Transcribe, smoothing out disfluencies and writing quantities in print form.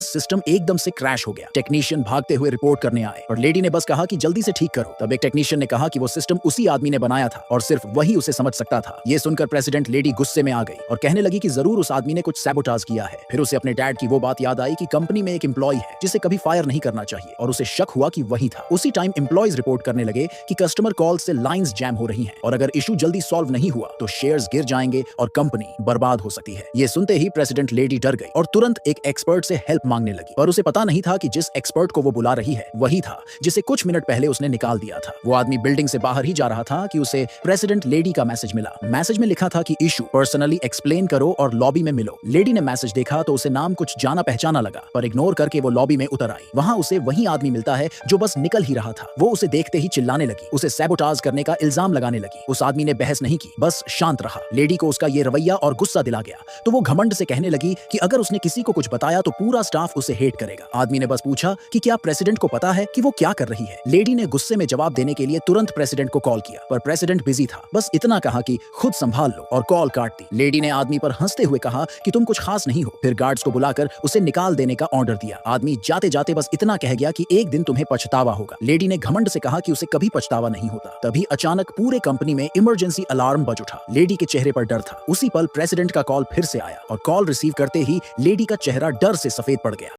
System एकदम से crash हो गया। टेक्नीशियन भागते हुए रिपोर्ट करने आए और लेडी ने बस कहा कि जल्दी से ठीक करो। तब एक टेक्नीशियन ने कहा कि वो सिस्टम उसी आदमी ने बनाया था और सिर्फ वही उसे समझ सकता था। ये सुनकर प्रेसिडेंट लेडी गुस्से में आ गई और कहने लगी कि जरूर उस आदमी ने कुछ सैबोटाज किया है। फिर उसे अपने डैड की वो बात याद आई कि कंपनी में एक एम्प्लॉय है जिसे कभी फायर नहीं करना चाहिए और उसे शक हुआ कि वही था। उसी टाइम एम्प्लॉयज रिपोर्ट करने लगे कि कस्टमर कॉल से लाइंस जैम हो रही हैं और अगर इशू जल्दी सॉल्व नहीं हुआ तो शेयर्स गिर जाएंगे और कंपनी बर्बाद हो सकती है। ये सुनते ही प्रेसिडेंट लेडी डर गई और तुरंत एक एक्सपर्ट से हेल्प मांगने लगी, पर उसे पता नहीं था कि जिस एक्सपर्ट को वो बुला रही है वही था जिसे कुछ मिनट पहले उसने निकाल दिया था। वो आदमी बिल्डिंग से बाहर ही जा रहा था कि उसे प्रेसिडेंट लेडी का मैसेज मिला। मैसेज में लिखा था कि इशू पर्सनली एक्सप्लेन करो और लॉबी में मिलो। लेडी ने मैसेज देखा तो उसे नाम कुछ जाना पहचाना लगा, पर इग्नोर करके वो लॉबी में उतर आई। वहां उसे वही आदमी मिलता है जो बस निकल ही रहा था। वो उसे देखते ही चिल्लाने लगी, उसे सैबोटाज करने का इल्जाम लगाने लगी। उस आदमी ने बहस नहीं की, बस शांत रहा। लेडी को उसका ये रवैया और गुस्सा दिला गया तो वो घमंड से कहने लगी कि अगर उसने किसी को कुछ बताया तो पूरा स्टाफ उसे हेट करेगा। आदमी ने बस पूछा कि क्या प्रेसिडेंट को पता है कि वो क्या कर रही है। लेडी ने गुस्से में जवाब देने के लिए तुरंत प्रेसिडेंट को कॉल किया, पर प्रेसिडेंट बिजी था। बस इतना कहा कि खुद संभाल लो और कॉल काट दी। लेडी ने आदमी पर हंसते हुए कहा कि तुम कुछ खास नहीं हो। फिर गार्ड्स को बुलाकर उसे निकाल देने का ऑर्डर दिया। आदमी जाते जाते बस इतना कह गया कि एक दिन तुम्हें पछतावा होगा। लेडी ने घमंड से कहा कि उसे कभी पछतावा नहीं होता। तभी अचानक पूरे कंपनी में इमरजेंसी अलार्म बज उठा। लेडी के चेहरे पर डर था। उसी पल प्रेसिडेंट का कॉल फिर से आया और कॉल रिसीव करते ही लेडी का चेहरा डर से सफेद पड़ गया।